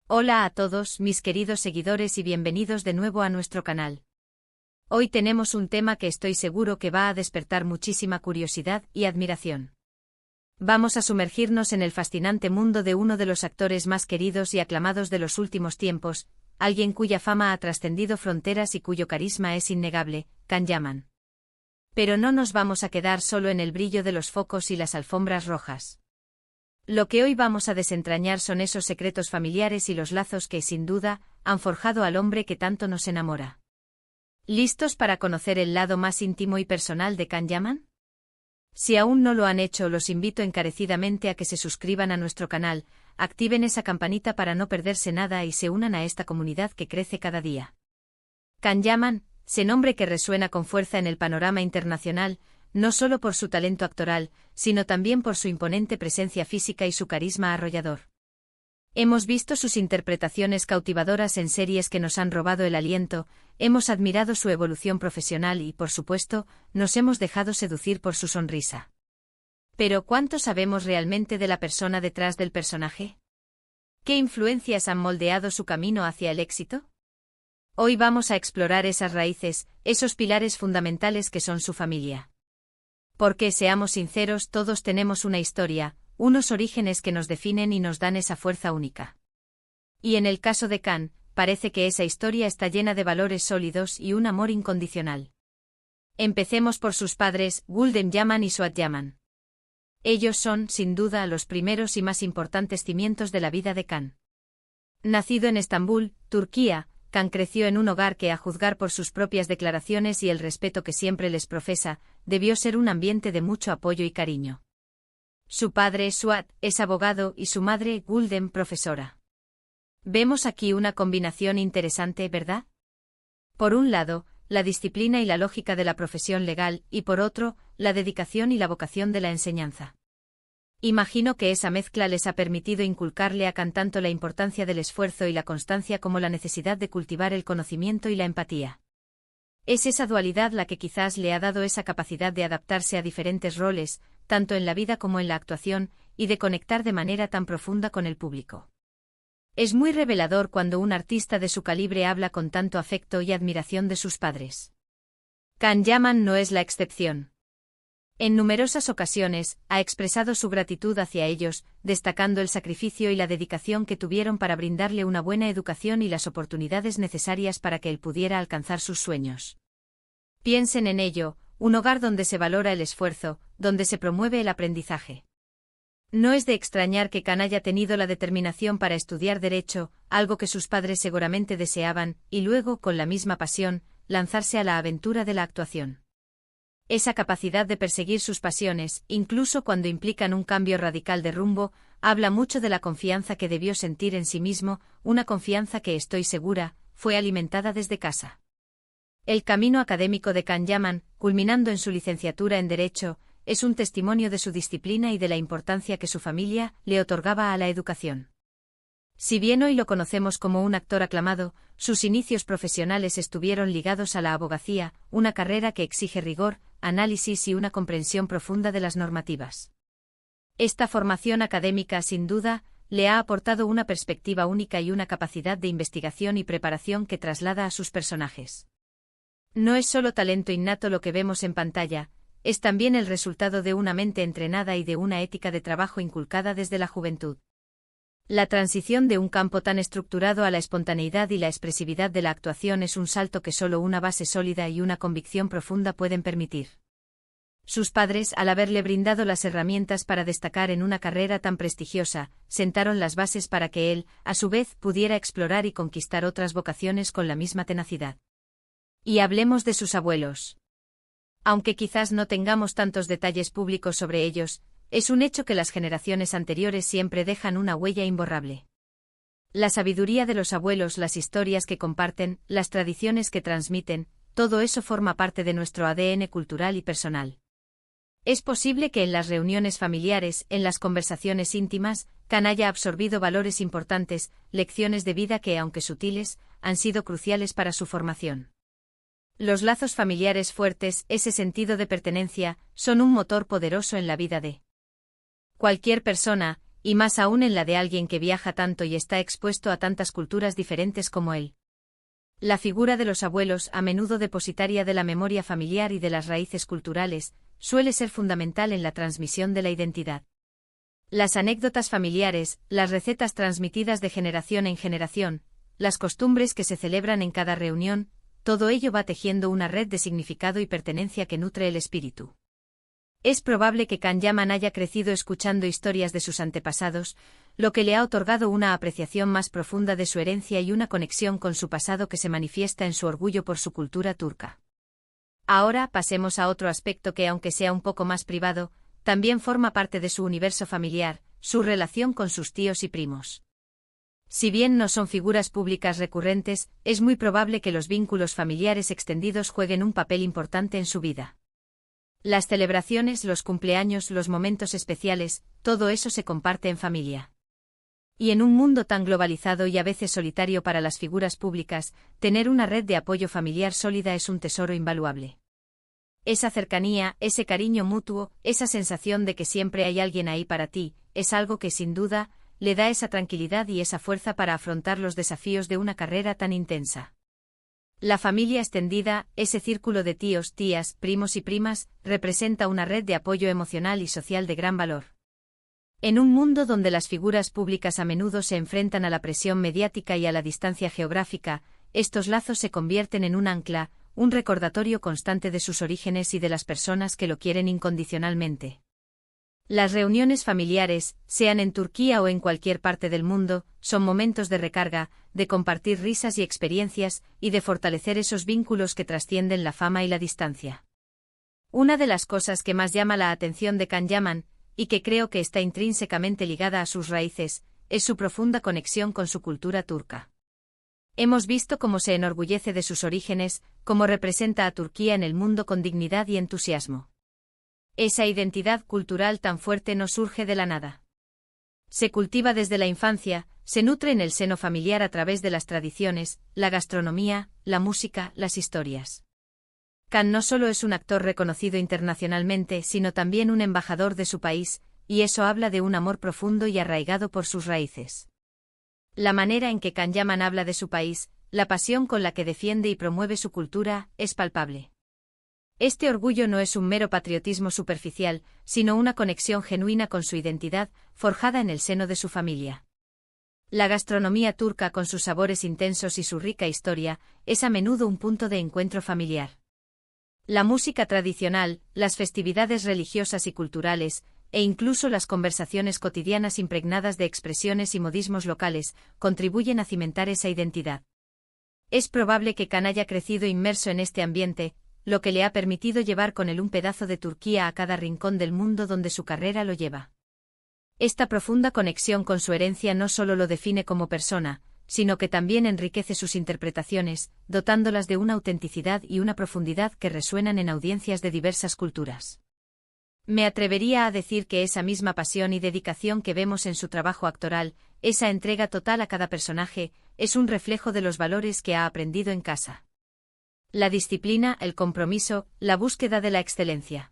Hola a todos, mis queridos seguidores y bienvenidos de nuevo a nuestro canal. Hoy tenemos un tema que estoy seguro que va a despertar muchísima curiosidad y admiración. Vamos a sumergirnos en el fascinante mundo de uno de los actores más queridos y aclamados de los últimos tiempos, alguien cuya fama ha trascendido fronteras y cuyo carisma es innegable, Can Yaman. Pero no nos vamos a quedar solo en el brillo de los focos y las alfombras rojas. Lo que hoy vamos a desentrañar son esos secretos familiares y los lazos que, sin duda, han forjado al hombre que tanto nos enamora. ¿Listos para conocer el lado más íntimo y personal de Can Yaman? Si aún no lo han hecho, los invito encarecidamente a que se suscriban a nuestro canal, activen esa campanita para no perderse nada y se unan a esta comunidad que crece cada día. Can Yaman, ese nombre que resuena con fuerza en el panorama internacional, no solo por su talento actoral, sino también por su imponente presencia física y su carisma arrollador. Hemos visto sus interpretaciones cautivadoras en series que nos han robado el aliento, hemos admirado su evolución profesional y, por supuesto, nos hemos dejado seducir por su sonrisa. Pero ¿cuánto sabemos realmente de la persona detrás del personaje? ¿Qué influencias han moldeado su camino hacia el éxito? Hoy vamos a explorar esas raíces, esos pilares fundamentales que son su familia. Porque, seamos sinceros, todos tenemos una historia, unos orígenes que nos definen y nos dan esa fuerza única. Y en el caso de Can, parece que esa historia está llena de valores sólidos y un amor incondicional. Empecemos por sus padres, Gulden Yaman y Suat Yaman. Ellos son, sin duda, los primeros y más importantes cimientos de la vida de Can. Nacido en Estambul, Turquía, Can creció en un hogar que, a juzgar por sus propias declaraciones y el respeto que siempre les profesa, debió ser un ambiente de mucho apoyo y cariño. Su padre, Suat, es abogado y su madre, Gulden, profesora. Vemos aquí una combinación interesante, ¿verdad? Por un lado, la disciplina y la lógica de la profesión legal, y por otro, la dedicación y la vocación de la enseñanza. Imagino que esa mezcla les ha permitido inculcarle a Can tanto la importancia del esfuerzo y la constancia como la necesidad de cultivar el conocimiento y la empatía. Es esa dualidad la que quizás le ha dado esa capacidad de adaptarse a diferentes roles, tanto en la vida como en la actuación, y de conectar de manera tan profunda con el público. Es muy revelador cuando un artista de su calibre habla con tanto afecto y admiración de sus padres. Can Yaman no es la excepción. En numerosas ocasiones, ha expresado su gratitud hacia ellos, destacando el sacrificio y la dedicación que tuvieron para brindarle una buena educación y las oportunidades necesarias para que él pudiera alcanzar sus sueños. Piensen en ello, un hogar donde se valora el esfuerzo, donde se promueve el aprendizaje. No es de extrañar que Can haya tenido la determinación para estudiar Derecho, algo que sus padres seguramente deseaban, y luego, con la misma pasión, lanzarse a la aventura de la actuación. Esa capacidad de perseguir sus pasiones, incluso cuando implican un cambio radical de rumbo, habla mucho de la confianza que debió sentir en sí mismo, una confianza que, estoy segura, fue alimentada desde casa. El camino académico de Can Yaman, culminando en su licenciatura en Derecho, es un testimonio de su disciplina y de la importancia que su familia le otorgaba a la educación. Si bien hoy lo conocemos como un actor aclamado, sus inicios profesionales estuvieron ligados a la abogacía, una carrera que exige rigor, análisis y una comprensión profunda de las normativas. Esta formación académica, sin duda, le ha aportado una perspectiva única y una capacidad de investigación y preparación que traslada a sus personajes. No es solo talento innato lo que vemos en pantalla, es también el resultado de una mente entrenada y de una ética de trabajo inculcada desde la juventud. La transición de un campo tan estructurado a la espontaneidad y la expresividad de la actuación es un salto que solo una base sólida y una convicción profunda pueden permitir. Sus padres, al haberle brindado las herramientas para destacar en una carrera tan prestigiosa, sentaron las bases para que él, a su vez, pudiera explorar y conquistar otras vocaciones con la misma tenacidad. Y hablemos de sus abuelos. Aunque quizás no tengamos tantos detalles públicos sobre ellos, es un hecho que las generaciones anteriores siempre dejan una huella imborrable. La sabiduría de los abuelos, las historias que comparten, las tradiciones que transmiten, todo eso forma parte de nuestro ADN cultural y personal. Es posible que en las reuniones familiares, en las conversaciones íntimas, Can haya absorbido valores importantes, lecciones de vida que, aunque sutiles, han sido cruciales para su formación. Los lazos familiares fuertes, ese sentido de pertenencia, son un motor poderoso en la vida de cualquier persona, Y más aún en la de alguien que viaja tanto y está expuesto a tantas culturas diferentes como él. La figura de los abuelos, a menudo depositaria de la memoria familiar y de las raíces culturales, suele ser fundamental en la transmisión de la identidad. Las anécdotas familiares, las recetas transmitidas de generación en generación, las costumbres que se celebran en cada reunión, todo ello va tejiendo una red de significado y pertenencia que nutre el espíritu. Es probable que Kanyaman haya crecido escuchando historias de sus antepasados, lo que le ha otorgado una apreciación más profunda de su herencia y una conexión con su pasado que se manifiesta en su orgullo por su cultura turca. Ahora pasemos a otro aspecto que, aunque sea un poco más privado, también forma parte de su universo familiar, su relación con sus tíos y primos. Si bien no son figuras públicas recurrentes, es muy probable que los vínculos familiares extendidos jueguen un papel importante en su vida. Las celebraciones, los cumpleaños, los momentos especiales, todo eso se comparte en familia. Y en un mundo tan globalizado y a veces solitario para las figuras públicas, tener una red de apoyo familiar sólida es un tesoro invaluable. Esa cercanía, ese cariño mutuo, esa sensación de que siempre hay alguien ahí para ti, es algo que sin duda le da esa tranquilidad y esa fuerza para afrontar los desafíos de una carrera tan intensa. La familia extendida, ese círculo de tíos, tías, primos y primas, representa una red de apoyo emocional y social de gran valor. En un mundo donde las figuras públicas a menudo se enfrentan a la presión mediática y a la distancia geográfica, estos lazos se convierten en un ancla, un recordatorio constante de sus orígenes y de las personas que lo quieren incondicionalmente. Las reuniones familiares, sean en Turquía o en cualquier parte del mundo, son momentos de recarga, de compartir risas y experiencias, y de fortalecer esos vínculos que trascienden la fama y la distancia. Una de las cosas que más llama la atención de Kanyaman, y que creo que está intrínsecamente ligada a sus raíces, es su profunda conexión con su cultura turca. Hemos visto cómo se enorgullece de sus orígenes, cómo representa a Turquía en el mundo con dignidad y entusiasmo. Esa identidad cultural tan fuerte no surge de la nada. Se cultiva desde la infancia, se nutre en el seno familiar a través de las tradiciones, la gastronomía, la música, las historias. Kan no solo es un actor reconocido internacionalmente, sino también un embajador de su país, y eso habla de un amor profundo y arraigado por sus raíces. La manera en que Kanyaman habla de su país, la pasión con la que defiende y promueve su cultura, es palpable. Este orgullo no es un mero patriotismo superficial, sino una conexión genuina con su identidad, forjada en el seno de su familia. La gastronomía turca, con sus sabores intensos y su rica historia, es a menudo un punto de encuentro familiar. La música tradicional, las festividades religiosas y culturales, e incluso las conversaciones cotidianas impregnadas de expresiones y modismos locales, contribuyen a cimentar esa identidad. Es probable que Kan haya crecido inmerso en este ambiente, lo que le ha permitido llevar con él un pedazo de Turquía a cada rincón del mundo donde su carrera lo lleva. Esta profunda conexión con su herencia no solo lo define como persona, sino que también enriquece sus interpretaciones, dotándolas de una autenticidad y una profundidad que resuenan en audiencias de diversas culturas. Me atrevería a decir que esa misma pasión y dedicación que vemos en su trabajo actoral, esa entrega total a cada personaje, es un reflejo de los valores que ha aprendido en casa. La disciplina, el compromiso, la búsqueda de la excelencia.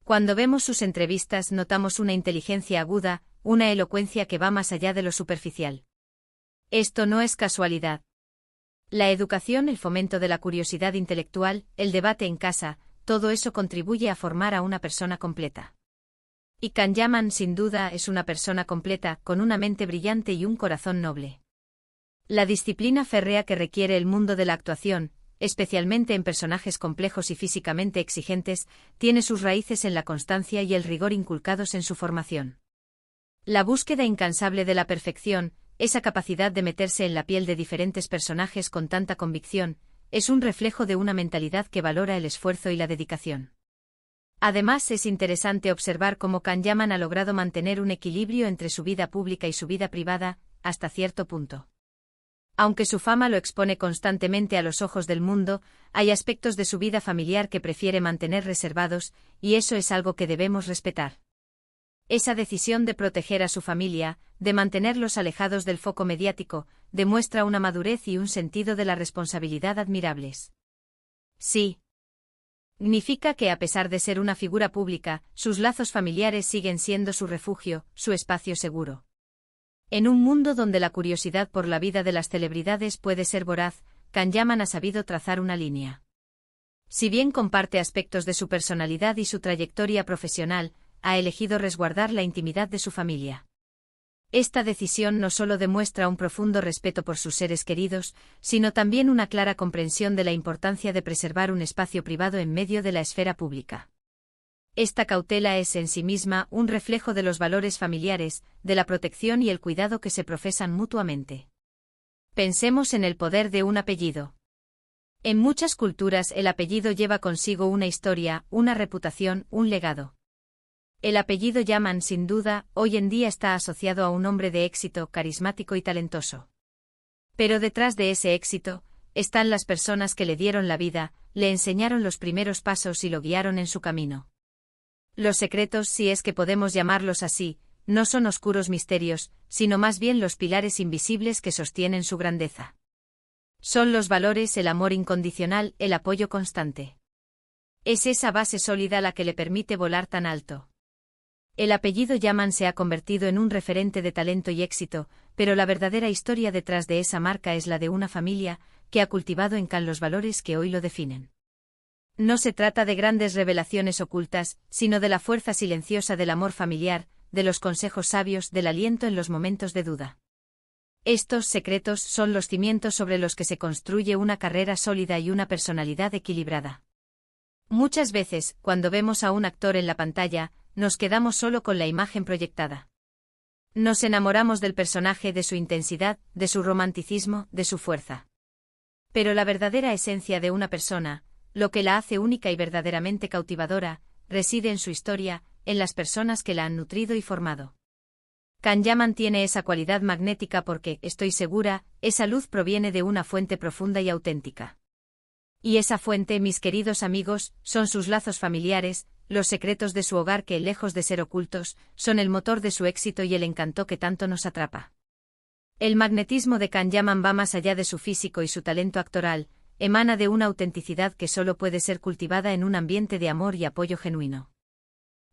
Cuando vemos sus entrevistas notamos una inteligencia aguda, una elocuencia que va más allá de lo superficial. Esto no es casualidad. La educación, el fomento de la curiosidad intelectual, el debate en casa, todo eso contribuye a formar a una persona completa. Y Kanyaman sin duda es una persona completa, con una mente brillante y un corazón noble. La disciplina férrea que requiere el mundo de la actuación, especialmente en personajes complejos y físicamente exigentes, tiene sus raíces en la constancia y el rigor inculcados en su formación. La búsqueda incansable de la perfección, esa capacidad de meterse en la piel de diferentes personajes con tanta convicción, es un reflejo de una mentalidad que valora el esfuerzo y la dedicación. Además, es interesante observar cómo Kanyaman ha logrado mantener un equilibrio entre su vida pública y su vida privada, hasta cierto punto. Aunque su fama lo expone constantemente a los ojos del mundo, hay aspectos de su vida familiar que prefiere mantener reservados, y eso es algo que debemos respetar. Esa decisión de proteger a su familia, de mantenerlos alejados del foco mediático, demuestra una madurez y un sentido de la responsabilidad admirables. Sí. Significa que a pesar de ser una figura pública, sus lazos familiares siguen siendo su refugio, su espacio seguro. En un mundo donde la curiosidad por la vida de las celebridades puede ser voraz, Kanyaman ha sabido trazar una línea. Si bien comparte aspectos de su personalidad y su trayectoria profesional, ha elegido resguardar la intimidad de su familia. Esta decisión no solo demuestra un profundo respeto por sus seres queridos, sino también una clara comprensión de la importancia de preservar un espacio privado en medio de la esfera pública. Esta cautela es en sí misma un reflejo de los valores familiares, de la protección y el cuidado que se profesan mutuamente. Pensemos en el poder de un apellido. En muchas culturas el apellido lleva consigo una historia, una reputación, un legado. El apellido Yaman, sin duda, hoy en día está asociado a un hombre de éxito, carismático y talentoso. Pero detrás de ese éxito, están las personas que le dieron la vida, le enseñaron los primeros pasos y lo guiaron en su camino. Los secretos, si es que podemos llamarlos así, no son oscuros misterios, sino más bien los pilares invisibles que sostienen su grandeza. Son los valores, el amor incondicional, el apoyo constante. Es esa base sólida la que le permite volar tan alto. El apellido Yaman se ha convertido en un referente de talento y éxito, pero la verdadera historia detrás de esa marca es la de una familia que ha cultivado en Kan los valores que hoy lo definen. No se trata de grandes revelaciones ocultas, sino de la fuerza silenciosa del amor familiar, de los consejos sabios, del aliento en los momentos de duda. Estos secretos son los cimientos sobre los que se construye una carrera sólida y una personalidad equilibrada. Muchas veces, cuando vemos a un actor en la pantalla, nos quedamos solo con la imagen proyectada. Nos enamoramos del personaje, de su intensidad, de su romanticismo, de su fuerza. Pero la verdadera esencia de una persona, lo que la hace única y verdaderamente cautivadora, reside en su historia, en las personas que la han nutrido y formado. Kan Yaman tiene esa cualidad magnética porque, estoy segura, esa luz proviene de una fuente profunda y auténtica. Y esa fuente, mis queridos amigos, son sus lazos familiares, los secretos de su hogar que, lejos de ser ocultos, son el motor de su éxito y el encanto que tanto nos atrapa. El magnetismo de Kan Yaman va más allá de su físico y su talento actoral, emana de una autenticidad que solo puede ser cultivada en un ambiente de amor y apoyo genuino.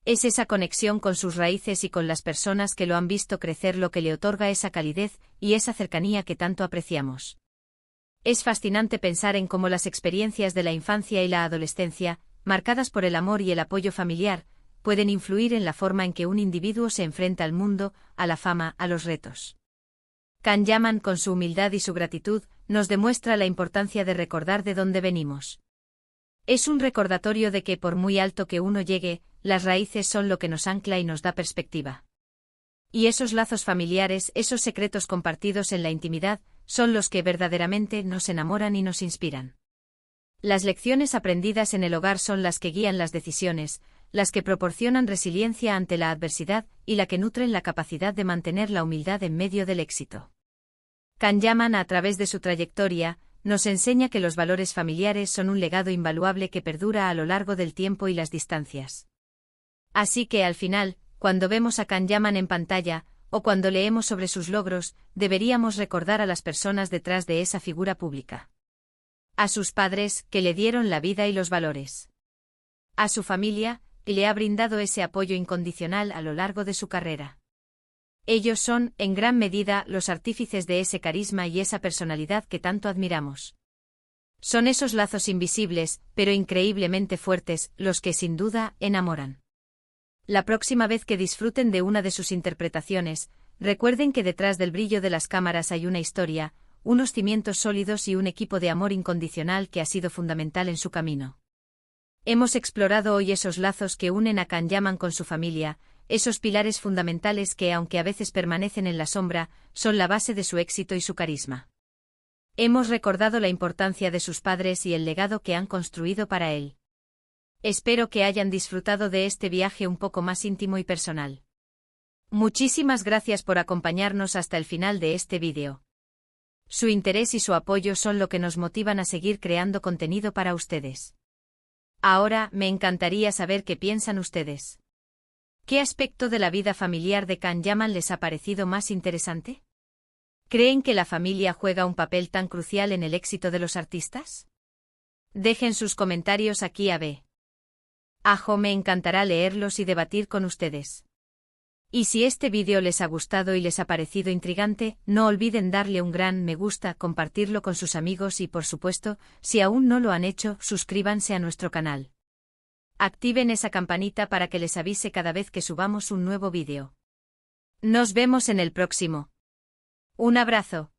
Es esa conexión con sus raíces y con las personas que lo han visto crecer lo que le otorga esa calidez y esa cercanía que tanto apreciamos. Es fascinante pensar en cómo las experiencias de la infancia y la adolescencia, marcadas por el amor y el apoyo familiar, pueden influir en la forma en que un individuo se enfrenta al mundo, a la fama, a los retos. Kan Yaman, con su humildad y su gratitud, nos demuestra la importancia de recordar de dónde venimos. Es un recordatorio de que, por muy alto que uno llegue, las raíces son lo que nos ancla y nos da perspectiva. Y esos lazos familiares, esos secretos compartidos en la intimidad, son los que verdaderamente nos enamoran y nos inspiran. Las lecciones aprendidas en el hogar son las que guían las decisiones, las que proporcionan resiliencia ante la adversidad y la que nutren la capacidad de mantener la humildad en medio del éxito. Kan Yaman, a través de su trayectoria, nos enseña que los valores familiares son un legado invaluable que perdura a lo largo del tiempo y las distancias. Así que al final, cuando vemos a Kan Yaman en pantalla, o cuando leemos sobre sus logros, deberíamos recordar a las personas detrás de esa figura pública. A sus padres, que le dieron la vida y los valores. A su familia, que le ha brindado ese apoyo incondicional a lo largo de su carrera. Ellos son, en gran medida, los artífices de ese carisma y esa personalidad que tanto admiramos. Son esos lazos invisibles, pero increíblemente fuertes, los que sin duda enamoran. La próxima vez que disfruten de una de sus interpretaciones, recuerden que detrás del brillo de las cámaras hay una historia, unos cimientos sólidos y un equipo de amor incondicional que ha sido fundamental en su camino. Hemos explorado hoy esos lazos que unen a Kan Yaman con su familia, esos pilares fundamentales que, aunque a veces permanecen en la sombra, son la base de su éxito y su carisma. Hemos recordado la importancia de sus padres y el legado que han construido para él. Espero que hayan disfrutado de este viaje un poco más íntimo y personal. Muchísimas gracias por acompañarnos hasta el final de este vídeo. Su interés y su apoyo son lo que nos motivan a seguir creando contenido para ustedes. Ahora, me encantaría saber qué piensan ustedes. ¿Qué aspecto de la vida familiar de Kan Yaman les ha parecido más interesante? ¿Creen que la familia juega un papel tan crucial en el éxito de los artistas? Dejen sus comentarios aquí. Ajo, me encantará leerlos y debatir con ustedes. Y si este vídeo les ha gustado y les ha parecido intrigante, no olviden darle un gran me gusta, compartirlo con sus amigos y por supuesto, si aún no lo han hecho, suscríbanse a nuestro canal. Activen esa campanita para que les avise cada vez que subamos un nuevo vídeo. Nos vemos en el próximo. Un abrazo.